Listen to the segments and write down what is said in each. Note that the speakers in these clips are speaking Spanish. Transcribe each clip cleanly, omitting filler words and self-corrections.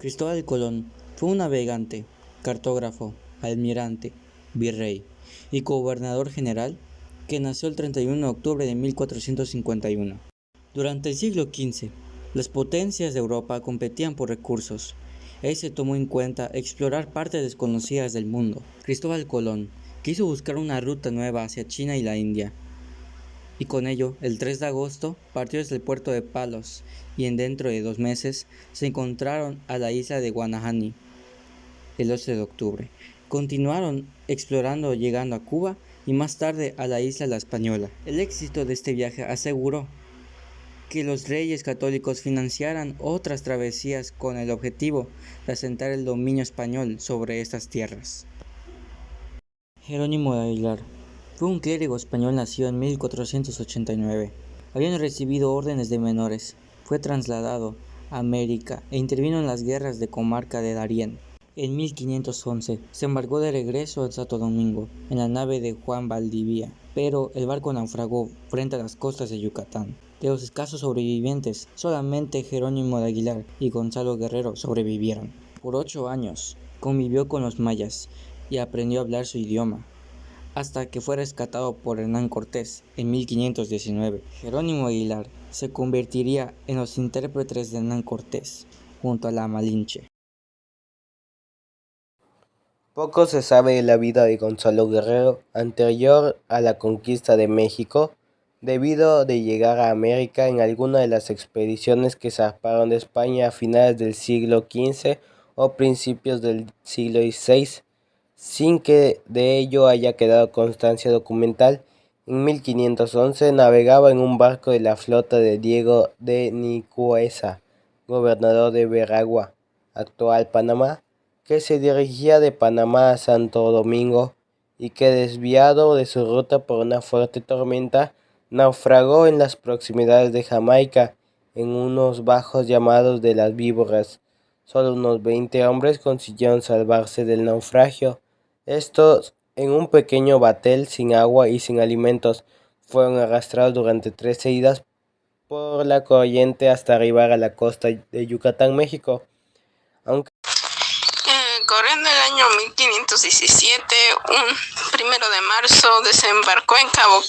Cristóbal Colón fue un navegante, cartógrafo, almirante, virrey y gobernador general que nació el 31 de octubre de 1451. Durante el siglo XV, las potencias de Europa competían por recursos. Él se tomó en cuenta explorar partes desconocidas del mundo. Cristóbal Colón quiso buscar una ruta nueva hacia China y la India, y con ello, el 3 de agosto, partió desde el puerto de Palos, y en dentro de 2 meses se encontraron a la isla de Guanahani, el 8 de octubre. Continuaron explorando llegando a Cuba y más tarde a la isla La Española. El éxito de este viaje aseguró que los reyes católicos financiaran otras travesías con el objetivo de asentar el dominio español sobre estas tierras. Jerónimo de Aguilar fue un clérigo español nacido en 1489. Habiendo recibido órdenes de menores, fue trasladado a América e intervino en las guerras de comarca de Darién. En 1511 se embarcó de regreso a Santo Domingo en la nave de Juan Valdivia, pero el barco naufragó frente a las costas de Yucatán. De los escasos sobrevivientes, solamente Jerónimo de Aguilar y Gonzalo Guerrero sobrevivieron. Por 8 años convivió con los mayas y aprendió a hablar su idioma, hasta que fue rescatado por Hernán Cortés en 1519. Jerónimo Aguilar se convertiría en los intérpretes de Hernán Cortés junto a la Malinche. Poco se sabe de la vida de Gonzalo Guerrero anterior a la conquista de México, debido de llegar a América en alguna de las expediciones que zarparon de España a finales del siglo XV o principios del siglo XVI, sin que de ello haya quedado constancia documental. En 1511 navegaba en un barco de la flota de Diego de Nicuesa, gobernador de Veragua, actual Panamá, que se dirigía de Panamá a Santo Domingo y que, desviado de su ruta por una fuerte tormenta, naufragó en las proximidades de Jamaica, en unos bajos llamados de las Víboras. Solo unos 20 hombres consiguieron salvarse del naufragio. Estos, en un pequeño batel sin agua y sin alimentos, fueron arrastrados durante 13 idas por la corriente hasta arribar a la costa de Yucatán, México. Corriendo el año 1517, un 1 de marzo, desembarcó en Cabo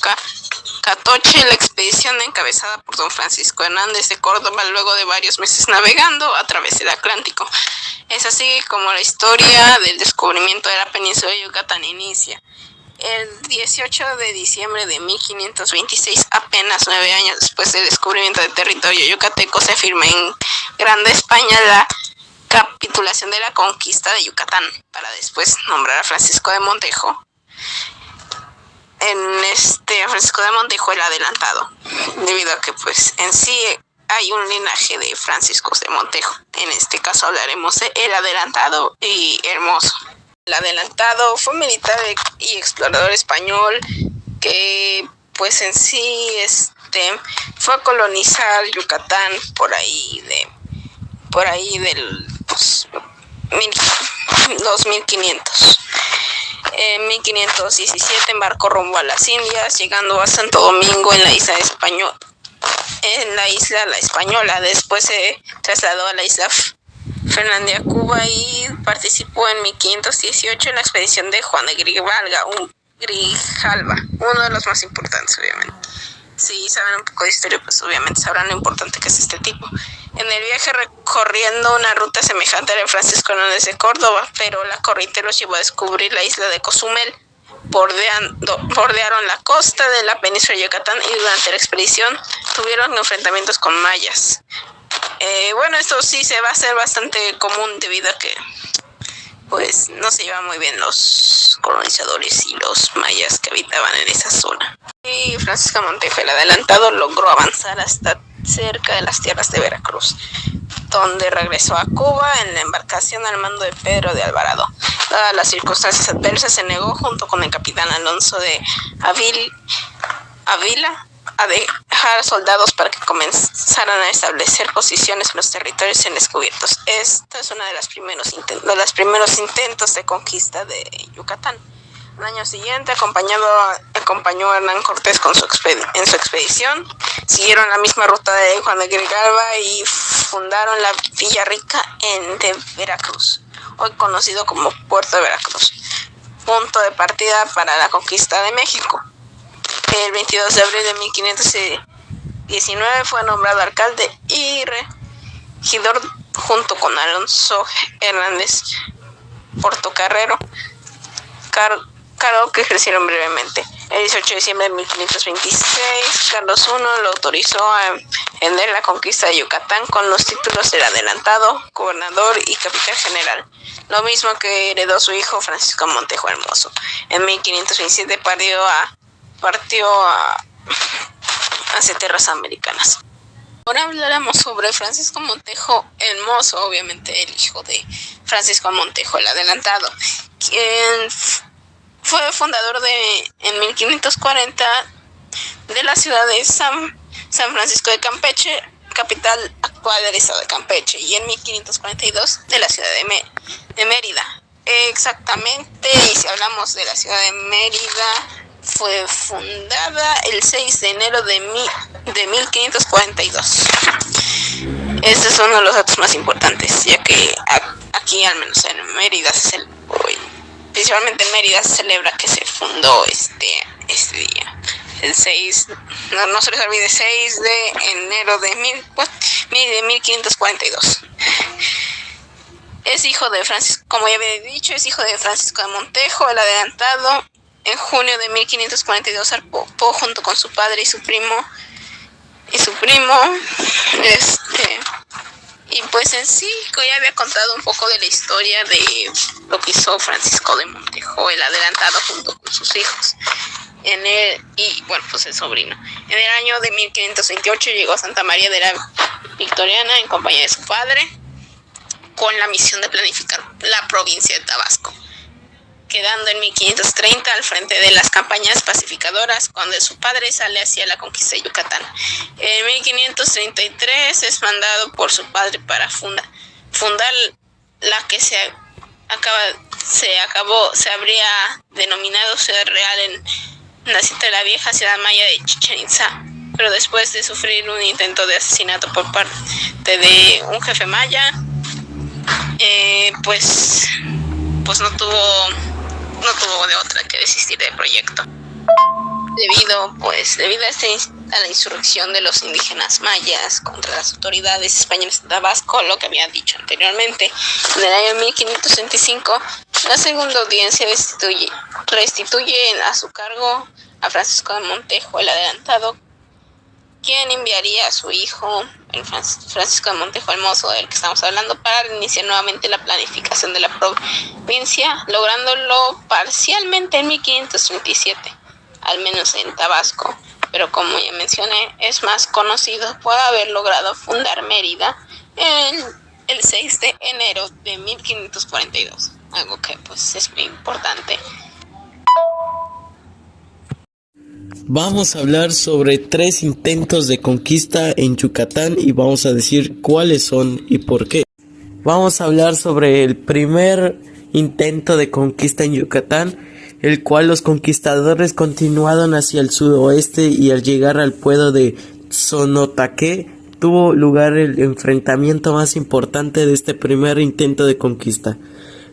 Catoche la expedición encabezada por don Francisco Hernández de Córdoba, luego de varios meses navegando a través del Atlántico. Es así como la historia del descubrimiento de la península de Yucatán inicia. El 18 de diciembre de 1526, apenas 9 años después del descubrimiento del territorio yucateco, se firma en Grande España la capitulación de la conquista de Yucatán, para después nombrar a Francisco de Montejo. Francisco de Montejo el adelantado, debido a que pues en sí hay un linaje de Franciscos de Montejo. En este caso hablaremos de el adelantado y Hermoso. El adelantado fue militar y explorador español que pues en sí fue a colonizar Yucatán por ahí del 2500. En 1517 embarcó rumbo a las Indias, llegando a Santo Domingo en la isla La Española. Después se trasladó a la isla Fernandina, Cuba, y participó en 1518 en la expedición de Juan de Grijalva, uno de los más importantes, obviamente. Si saben un poco de historia, pues obviamente sabrán lo importante que es este tipo. En el viaje recorriendo una ruta semejante a la de Francisco Hernández de Córdoba, pero la corriente los llevó a descubrir la isla de Cozumel. Bordearon la costa de la península de Yucatán y durante la expedición tuvieron enfrentamientos con mayas. Esto sí se va a hacer bastante común debido a que pues no se llevan muy bien los colonizadores y los mayas que habitaban en esa zona. Y Francisco Montejo el adelantado logró avanzar hasta cerca de las tierras de Veracruz, donde regresó a Cuba en la embarcación al mando de Pedro de Alvarado. Dadas las circunstancias adversas, se negó junto con el capitán Alonso de Avila a dejar soldados para que comenzaran a establecer posiciones en los territorios descubiertos. Esta es una de los primeros intentos de conquista de Yucatán. Al año siguiente acompañó a Hernán Cortés en su expedición. Siguieron la misma ruta de Juan de Grijalva y fundaron la Villa Rica de Veracruz, hoy conocido como Puerto de Veracruz, punto de partida para la conquista de México. El 22 de abril de 1519 fue nombrado alcalde y regidor junto con Alonso Hernández Portocarrero, cargo que ejercieron brevemente. El 18 de diciembre de 1526, Carlos I lo autorizó a emprender la conquista de Yucatán con los títulos de adelantado, gobernador y capitán general, lo mismo que heredó su hijo Francisco Montejo el Mozo. En 1527 partió hacia tierras americanas. Ahora hablaremos sobre Francisco Montejo el Mozo, obviamente el hijo de Francisco Montejo el Adelantado, quien fue fundador en 1540 de la ciudad de San Francisco de Campeche, capital actual del estado de Campeche, y en 1542 de la ciudad de Mérida. Exactamente, y si hablamos de la ciudad de Mérida, fue fundada el 6 de enero de 1542. Este es uno de los datos más importantes, ya que aquí, al menos en Mérida, principalmente en Mérida, se celebra que se fundó este día. El 6, no se les olvide, 6 de enero de 1542. Es hijo de Francisco, como ya había dicho, es hijo de Francisco de Montejo, el Adelantado. En junio de 1542 zarpó junto con su padre y su primo. Y pues en sí, ya había contado un poco de la historia de lo que hizo Francisco de Montejo, el Adelantado, junto con sus hijos. Y bueno, pues el sobrino. En el año de 1528 llegó a Santa María de la Victoriana en compañía de su padre, con la misión de planificar la provincia de Tabasco, quedando en 1530 al frente de las campañas pacificadoras cuando su padre sale hacia la conquista de Yucatán. En 1533 es mandado por su padre para fundar la que se habría denominado Ciudad Real en nacimiento de la vieja ciudad maya de Chichén Itzá, pero después de sufrir un intento de asesinato por parte de un jefe maya, pues no tuvo de otra que desistir del proyecto. Debido a la insurrección de los indígenas mayas contra las autoridades españolas de Tabasco, lo que había dicho anteriormente, en el año 1565, la segunda audiencia restituye a su cargo a Francisco de Montejo el Adelantado, quien enviaría a su hijo, Francisco de Montejo el Mozo, del que estamos hablando, para iniciar nuevamente la planificación de la provincia, lográndolo parcialmente en 1537, al menos en Tabasco, pero como ya mencioné, es más conocido por haber logrado fundar Mérida el 6 de enero de 1542, algo que pues es muy importante. Vamos a hablar sobre 3 intentos de conquista en Yucatán y vamos a decir cuáles son y por qué. Vamos a hablar sobre el primer intento de conquista en Yucatán, el cual los conquistadores continuaron hacia el sudoeste, y al llegar al pueblo de Zonotaque tuvo lugar el enfrentamiento más importante de este primer intento de conquista.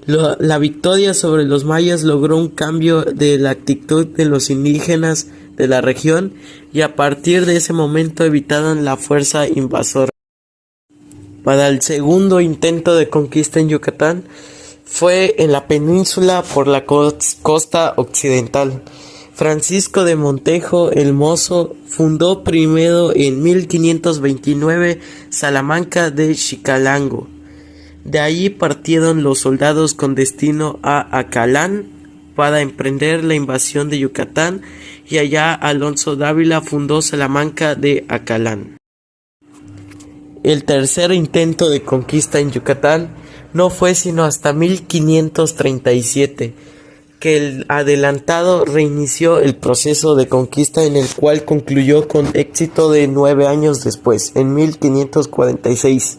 La victoria sobre los mayas logró un cambio de la actitud de los indígenas de la región, y a partir de ese momento evitaron la fuerza invasora. Para el segundo intento de conquista en Yucatán fue en la península por la costa occidental. Francisco de Montejo el Mozo fundó primero en 1529 Salamanca de Xicalango. De allí partieron los soldados con destino a Acalán para emprender la invasión de Yucatán, y allá Alonso Dávila fundó Salamanca de Acalán. El tercer intento de conquista en Yucatán no fue sino hasta 1537, que el Adelantado reinició el proceso de conquista, en el cual concluyó con éxito de 9 años después, en 1546.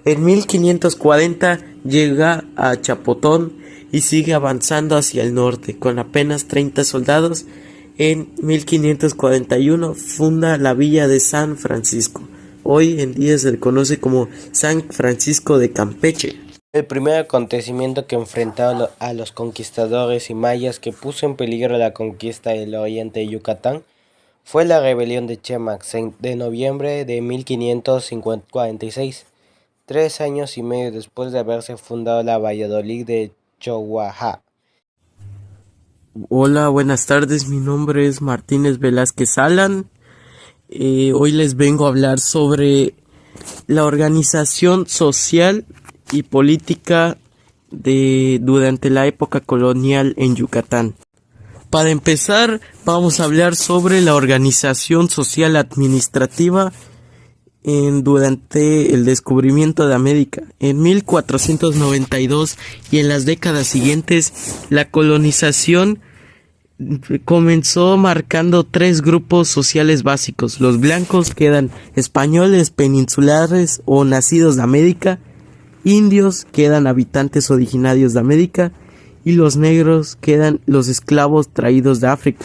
En 1540 llega a Chapotón y sigue avanzando hacia el norte con apenas 30 soldados. En 1541 funda la villa de San Francisco, hoy en día se le conoce como San Francisco de Campeche. El primer acontecimiento que enfrentaron a los conquistadores y mayas que puso en peligro la conquista del oriente de Yucatán fue la rebelión de Chemax de noviembre de 1546, 3 años y medio después de haberse fundado la Valladolid de Chihuahua. Hola, buenas tardes, mi nombre es Martínez Velázquez Alan. Hoy les vengo a hablar sobre la organización social y política durante la época colonial en Yucatán. Para empezar, vamos a hablar sobre la organización social administrativa durante el descubrimiento de América. En 1492 y en las décadas siguientes, la colonización comenzó marcando 3 grupos sociales básicos. Los blancos, que eran españoles, peninsulares o nacidos de América; indios, que eran habitantes originarios de América; y los negros, que eran los esclavos traídos de África.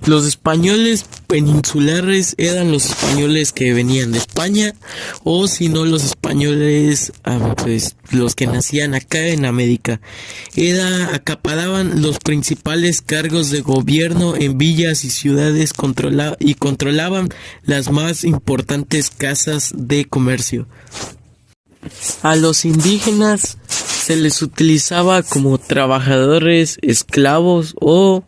Los españoles peninsulares eran los españoles que venían de España, o si no, los españoles, pues los que nacían acá en América. Acaparaban los principales cargos de gobierno en villas y ciudades y controlaban las más importantes casas de comercio. A los indígenas se les utilizaba como trabajadores, esclavos o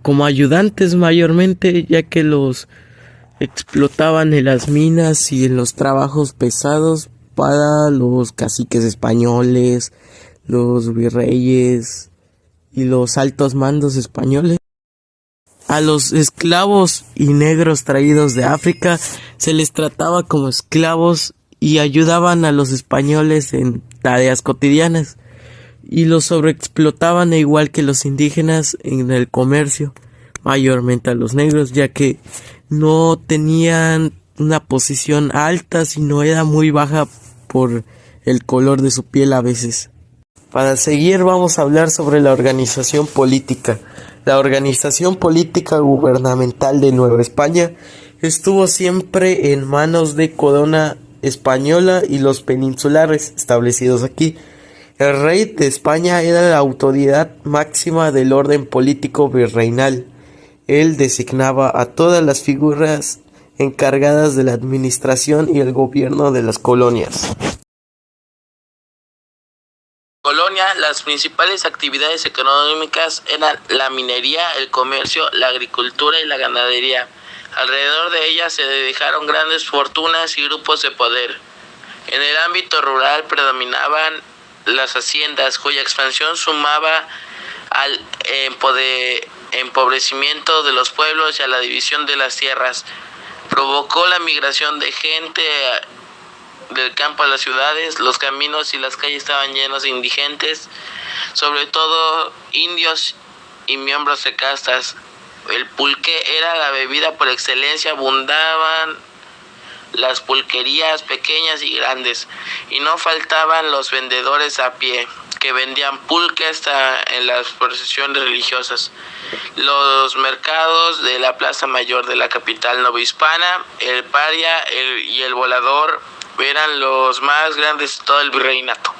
como ayudantes mayormente, ya que los explotaban en las minas y en los trabajos pesados para los caciques españoles, los virreyes y los altos mandos españoles. A los esclavos y negros traídos de África se les trataba como esclavos y ayudaban a los españoles en tareas cotidianas, y los sobreexplotaban igual que los indígenas en el comercio, mayormente a los negros, ya que no tenían una posición alta, sino era muy baja por el color de su piel a veces. Para seguir, vamos a hablar sobre la organización política. La organización política gubernamental de Nueva España estuvo siempre en manos de corona española y los peninsulares establecidos aquí. El rey de España era la autoridad máxima del orden político virreinal. Él designaba a todas las figuras encargadas de la administración y el gobierno de las colonias. Colonia, las principales actividades económicas eran la minería, el comercio, la agricultura y la ganadería. Alrededor de ellas se dedicaron grandes fortunas y grupos de poder. En el ámbito rural predominaban las haciendas, cuya expansión sumaba al empobrecimiento de los pueblos y a la división de las tierras. Provocó la migración de gente del campo a las ciudades. Los caminos y las calles estaban llenos de indigentes, sobre todo indios y miembros de castas. El pulque era la bebida por excelencia. Abundaban las pulquerías pequeñas y grandes, y no faltaban los vendedores a pie que vendían pulque hasta en las procesiones religiosas. Los mercados de la Plaza Mayor de la capital novohispana, el Paria y el Volador eran los más grandes de todo el virreinato.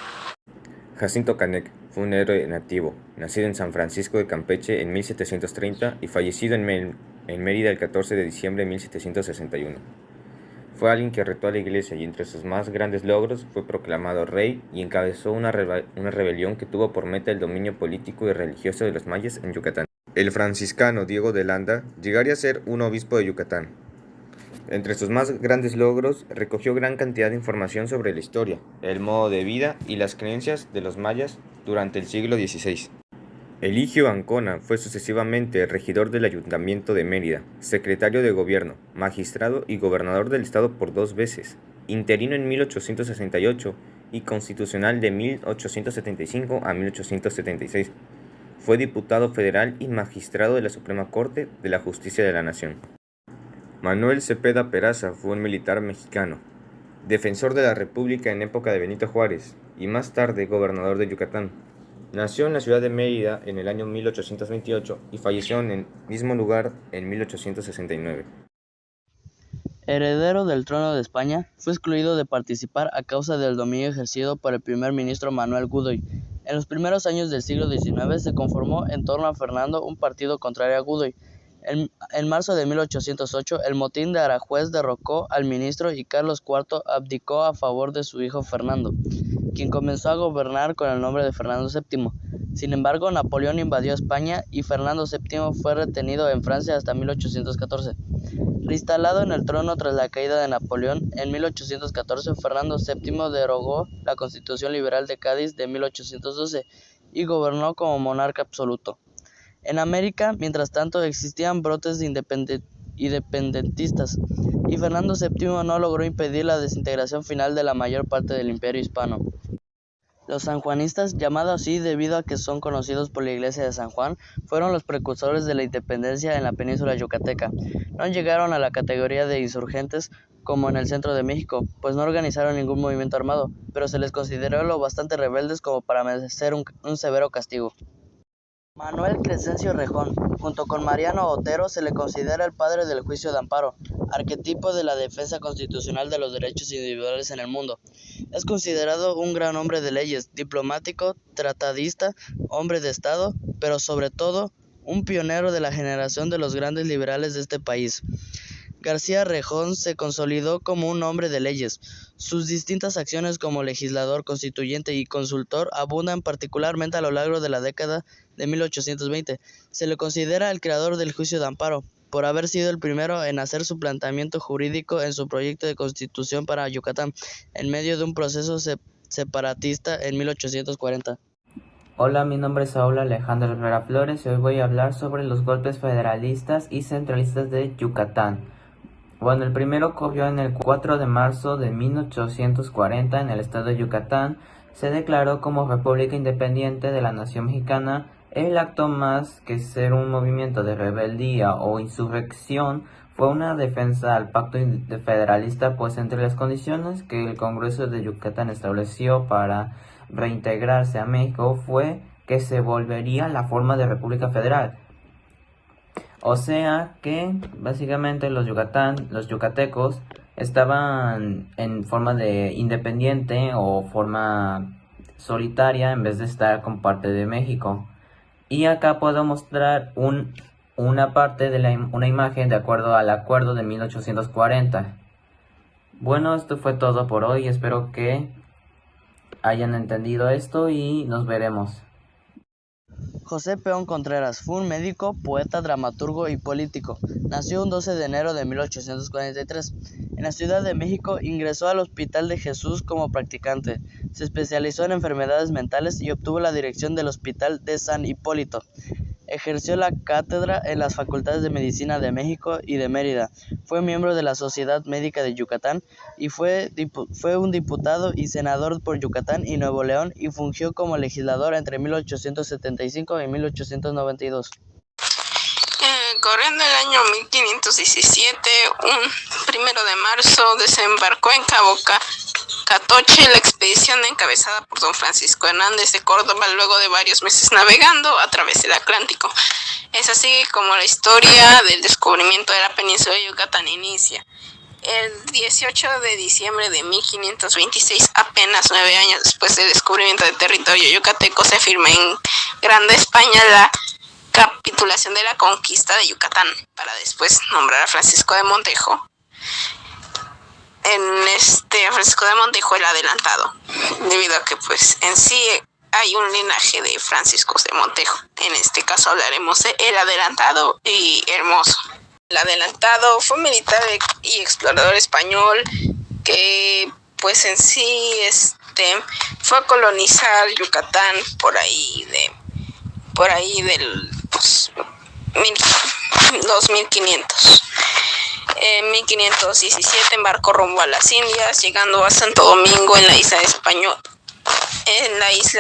Jacinto Canec fue un héroe nativo, nacido en San Francisco de Campeche en 1730 y fallecido en Mérida el 14 de diciembre de 1761. Fue alguien que retó a la iglesia y entre sus más grandes logros fue proclamado rey y encabezó una rebelión que tuvo por meta el dominio político y religioso de los mayas en Yucatán. El franciscano Diego de Landa llegaría a ser un obispo de Yucatán. Entre sus más grandes logros, recogió gran cantidad de información sobre la historia, el modo de vida y las creencias de los mayas durante el siglo XVI. Eligio Ancona fue sucesivamente regidor del Ayuntamiento de Mérida, secretario de Gobierno, magistrado y gobernador del estado por 2 veces, interino en 1868 y constitucional de 1875 a 1876. Fue diputado federal y magistrado de la Suprema Corte de la Justicia de la Nación. Manuel Cepeda Peraza fue un militar mexicano, defensor de la República en época de Benito Juárez y más tarde gobernador de Yucatán. Nació en la ciudad de Mérida en el año 1828 y falleció en el mismo lugar en 1869. Heredero del trono de España, fue excluido de participar a causa del dominio ejercido por el primer ministro Manuel Godoy. En los primeros años del siglo XIX se conformó en torno a Fernando un partido contrario a Godoy. En marzo de 1808, el motín de Aranjuez derrocó al ministro y Carlos IV abdicó a favor de su hijo Fernando, quien comenzó a gobernar con el nombre de Fernando VII. Sin embargo, Napoleón invadió España y Fernando VII fue retenido en Francia hasta 1814. Reinstalado en el trono tras la caída de Napoleón, en 1814 Fernando VII derogó la Constitución Liberal de Cádiz de 1812 y gobernó como monarca absoluto. En América, mientras tanto, existían brotes independentistas, y Fernando VII no logró impedir la desintegración final de la mayor parte del imperio hispano. Los sanjuanistas, llamados así debido a que son conocidos por la iglesia de San Juan, fueron los precursores de la independencia en la península yucateca. No llegaron a la categoría de insurgentes como en el centro de México, pues no organizaron ningún movimiento armado, pero se les consideró lo bastante rebeldes como para merecer un severo castigo. Manuel Crescencio Rejón, junto con Mariano Otero, se le considera el padre del juicio de amparo, arquetipo de la defensa constitucional de los derechos individuales en el mundo. Es considerado un gran hombre de leyes, diplomático, tratadista, hombre de Estado, pero sobre todo, un pionero de la generación de los grandes liberales de este país. García Rejón se consolidó como un hombre de leyes. Sus distintas acciones como legislador, constituyente y consultor abundan particularmente a lo largo de la década de 1820. Se le considera el creador del juicio de amparo, por haber sido el primero en hacer su planteamiento jurídico en su proyecto de constitución para Yucatán, en medio de un proceso separatista en 1840. Hola, mi nombre es Saúl Alejandro Herrera Flores y hoy voy a hablar sobre los golpes federalistas y centralistas de Yucatán. Bueno, el primero ocurrió en el 4 de marzo de 1840 en el estado de Yucatán. Se declaró como República Independiente de la Nación Mexicana. El acto, más que ser un movimiento de rebeldía o insurrección, fue una defensa al pacto federalista, pues entre las condiciones que el Congreso de Yucatán estableció para reintegrarse a México fue que se volvería la forma de República Federal. O sea que básicamente los yucatecos estaban en forma de independiente o forma solitaria en vez de estar con parte de México. Y acá puedo mostrar una parte de una imagen de acuerdo al acuerdo de 1840. Bueno, esto fue todo por hoy. Espero que hayan entendido esto y nos veremos. José Peón Contreras fue un médico, poeta, dramaturgo y político. Nació un 12 de enero de 1843. En la Ciudad de México ingresó al Hospital de Jesús como practicante. Se especializó en enfermedades mentales y obtuvo la dirección del Hospital de San Hipólito. Ejerció la cátedra en las Facultades de Medicina de México y de Mérida. Fue miembro de la Sociedad Médica de Yucatán y fue un diputado y senador por Yucatán y Nuevo León y fungió como legislador entre 1875 y 1892. Corriendo el año 1517, un 1 de marzo, desembarcó en Catoche la expedición encabezada por don Francisco Hernández de Córdoba luego de varios meses navegando a través del Atlántico. Es así como la historia del descubrimiento de la península de Yucatán inicia. El 18 de diciembre de 1526, apenas 9 años después del descubrimiento del territorio yucateco, se firma en Grande España la capitulación de la conquista de Yucatán, para después nombrar a Francisco de Montejo. Francisco de Montejo el adelantado, debido a que pues en sí hay un linaje de Franciscos de Montejo. En este caso hablaremos de el adelantado y Hermoso. El adelantado fue un militar y explorador español que pues en sí fue a colonizar Yucatán por ahí del 2500. En 1517 embarcó rumbo a las Indias, llegando a Santo Domingo en la isla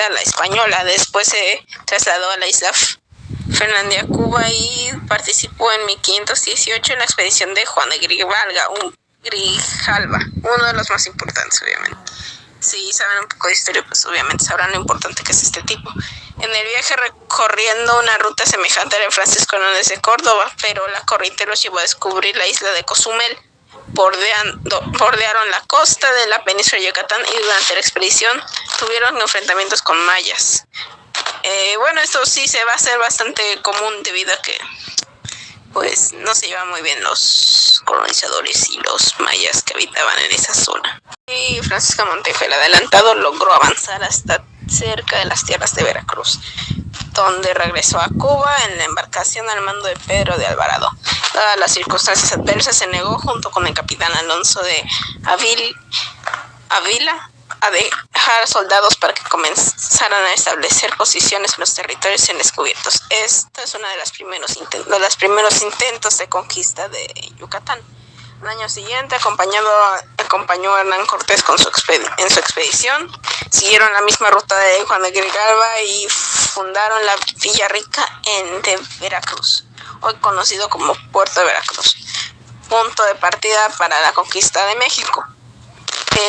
La Española. Después se trasladó a la isla Fernandina, Cuba, y participó en 1518 en la expedición de Juan de Grijalva, uno de los más importantes, obviamente. Si saben un poco de historia, pues obviamente sabrán lo importante que es este tipo. En el viaje recorriendo una ruta semejante a la de Francisco Hernández de Córdoba, pero la corriente los llevó a descubrir la isla de Cozumel, bordearon la costa de la península de Yucatán y durante la expedición tuvieron enfrentamientos con mayas. Bueno, esto sí se va a hacer bastante común debido a que pues no se llevan muy bien los colonizadores y los mayas que habitaban en esa zona. Y Francisco Montejo, el adelantado, logró avanzar hasta cerca de las tierras de Veracruz, donde regresó a Cuba en la embarcación al mando de Pedro de Alvarado. Dadas las circunstancias adversas, se negó junto con el capitán Alonso de Avila a dejar soldados para que comenzaran a establecer posiciones en los territorios descubiertos. Esta es una de los primeros intentos de conquista de Yucatán. Al año siguiente acompañó a Hernán Cortés en su expedición. Siguieron la misma ruta de Juan de Grijalva y fundaron la Villa Rica de Veracruz, hoy conocido como Puerto de Veracruz, punto de partida para la conquista de México.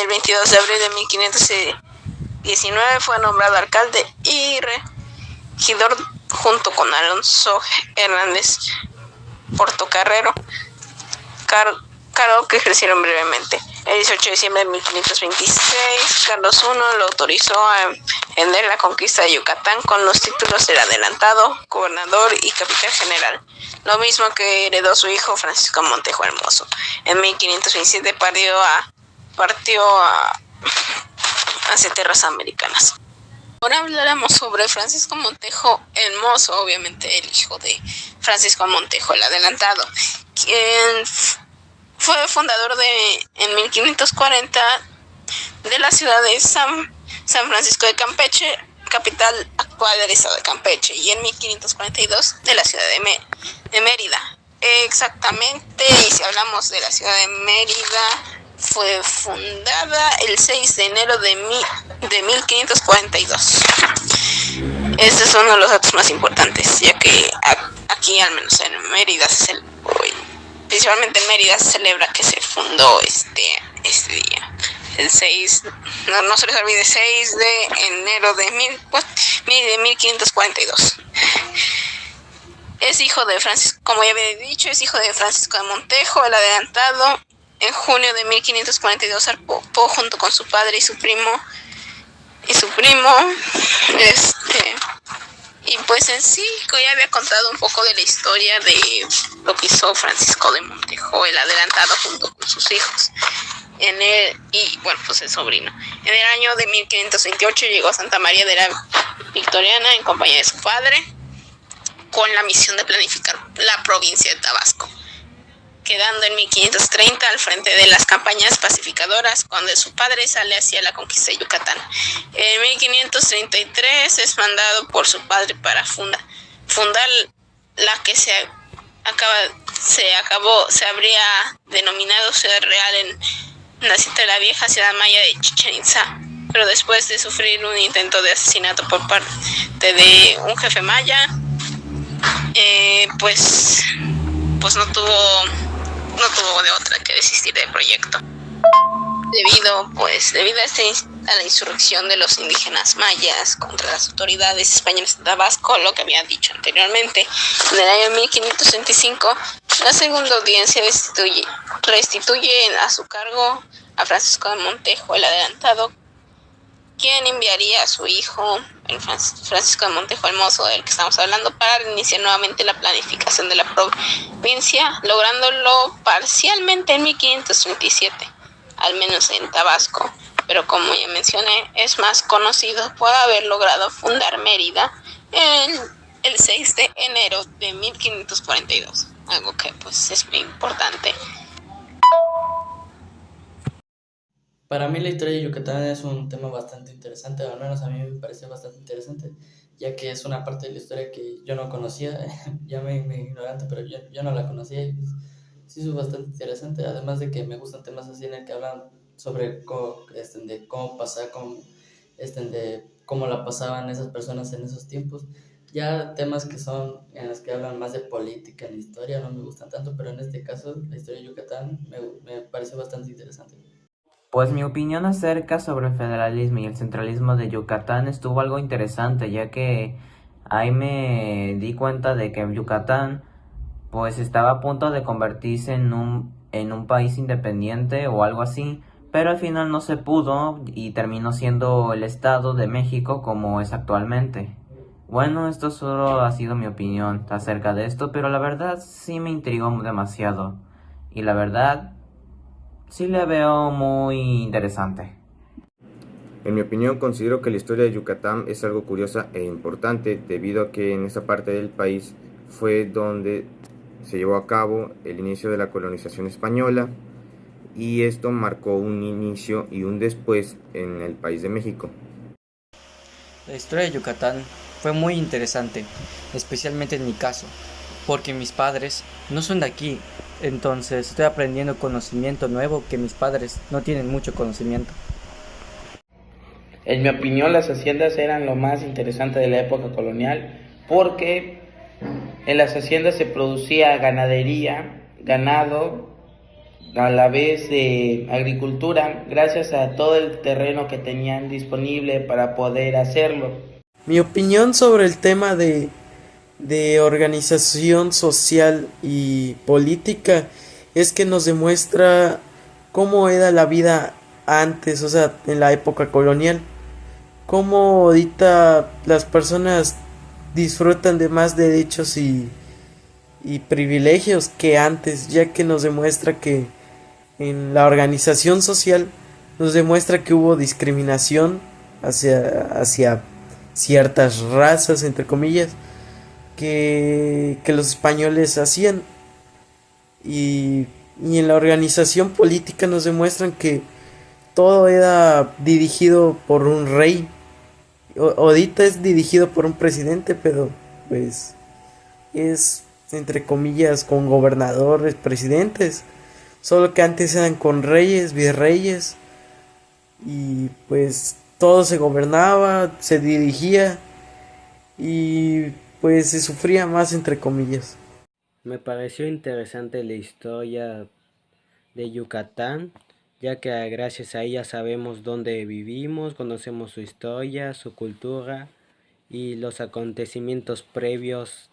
El 22 de abril de 1519 fue nombrado alcalde y regidor junto con Alonso Hernández Portocarrero, cargo que ejercieron brevemente. El 18 de diciembre de 1526, Carlos I lo autorizó a emprender la conquista de Yucatán con los títulos de adelantado, gobernador y capitán general, lo mismo que heredó su hijo Francisco Montejo el Mozo. En 1527 partió hacia tierras americanas. Ahora hablaremos sobre Francisco Montejo el Mozo, obviamente el hijo de Francisco Montejo el adelantado, quien fue fundador en 1540 de la ciudad de San Francisco de Campeche, capital actual del estado de Campeche, y en 1542 de la ciudad de Mérida. Exactamente, y si hablamos de la ciudad de Mérida, fue fundada el 6 de enero de 1542. Este es uno de los datos más importantes, ya que aquí, al menos en Mérida, principalmente en Mérida, se celebra que se fundó este día. El 6, no se les olvide, 6 de enero de 1542. Es hijo de Francisco, como ya había dicho, es hijo de Francisco de Montejo, el adelantado. En junio de 1542 zarpó junto con su padre y su primo. Y pues en sí, ya había contado un poco de la historia de lo que hizo Francisco de Montejo, el adelantado, junto con sus hijos. Y bueno, pues el sobrino. En el año de 1528 llegó a Santa María de la Victoriana en compañía de su padre, con la misión de planificar la provincia de Tabasco, quedando en 1530 al frente de las campañas pacificadoras cuando su padre sale hacia la conquista de Yucatán. En 1533 es mandado por su padre para fundar la que se habría denominado Ciudad Real en la cita de la vieja ciudad maya de Chichén Itzá, pero después de sufrir un intento de asesinato por parte de un jefe maya, pues no tuvo de otra que desistir del proyecto. Debido a la insurrección de los indígenas mayas contra las autoridades españolas de Tabasco, lo que había dicho anteriormente, en el año 1535, la segunda audiencia restituye a su cargo a Francisco de Montejo el adelantado, quien enviaría a su hijo, Francisco de Montejo el Mozo, del que estamos hablando, para iniciar nuevamente la planificación de la provincia, lográndolo parcialmente en 1537, al menos en Tabasco, pero como ya mencioné, es más conocido por haber logrado fundar Mérida el 6 de enero de 1542, algo que pues es muy importante. Para mí la historia de Yucatán es un tema bastante interesante, al menos a mí me parece bastante interesante, ya que es una parte de la historia que yo no conocía, ya me ignorante, pero yo no la conocía y pues, sí es bastante interesante, además de que me gustan temas así en el que hablan sobre cómo la pasaban esas personas en esos tiempos. Ya temas que son en los que hablan más de política en la historia no me gustan tanto, pero en este caso la historia de Yucatán me parece bastante interesante. Pues mi opinión acerca sobre el federalismo y el centralismo de Yucatán estuvo algo interesante, ya que ahí me di cuenta de que Yucatán pues estaba a punto de convertirse en en un país independiente o algo así, pero al final no se pudo y terminó siendo el Estado de México como es actualmente. Bueno, esto solo ha sido mi opinión acerca de esto, pero la verdad sí me intrigó demasiado. Y la verdad sí le veo muy interesante. En mi opinión, considero que la historia de Yucatán es algo curiosa e importante debido a que en esa parte del país fue donde se llevó a cabo el inicio de la colonización española y esto marcó un inicio y un después en el país de México. La historia de Yucatán fue muy interesante, especialmente en mi caso, porque mis padres no son de aquí, entonces estoy aprendiendo conocimiento nuevo que mis padres no tienen mucho conocimiento. En mi opinión, las haciendas eran lo más interesante de la época colonial porque en las haciendas se producía ganadería, ganado, a la vez agricultura, gracias a todo el terreno que tenían disponible para poder hacerlo. Mi opinión sobre el tema de organización social y política es que nos demuestra cómo era la vida antes, o sea, en la época colonial. Cómo ahorita las personas disfrutan de más derechos y privilegios que antes, ya que nos demuestra que en la organización social nos demuestra que hubo discriminación hacia ciertas razas, entre comillas, que los españoles hacían. Y en la organización política nos demuestran que todo era dirigido por un rey. Ahorita es dirigido por un presidente, pero pues es entre comillas con gobernadores, presidentes. Solo que antes eran con reyes, virreyes. Y pues todo se gobernaba, se dirigía y pues se sufría más entre comillas. Me pareció interesante la historia de Yucatán, ya que gracias a ella sabemos dónde vivimos, conocemos su historia, su cultura y los acontecimientos previos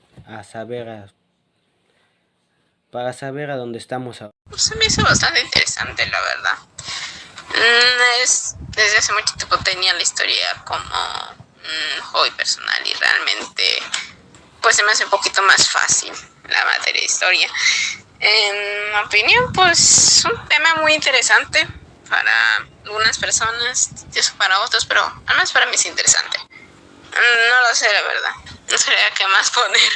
para saber a dónde estamos ahora. Se me hizo bastante interesante, la verdad. Desde hace mucho tiempo tenía la historia como un hobby personal y realmente pues se me hace un poquito más fácil la materia de historia. En mi opinión, pues un tema muy interesante para algunas personas, para otros, pero al menos para mí es interesante. No lo sé, la verdad. No sabría qué más poner.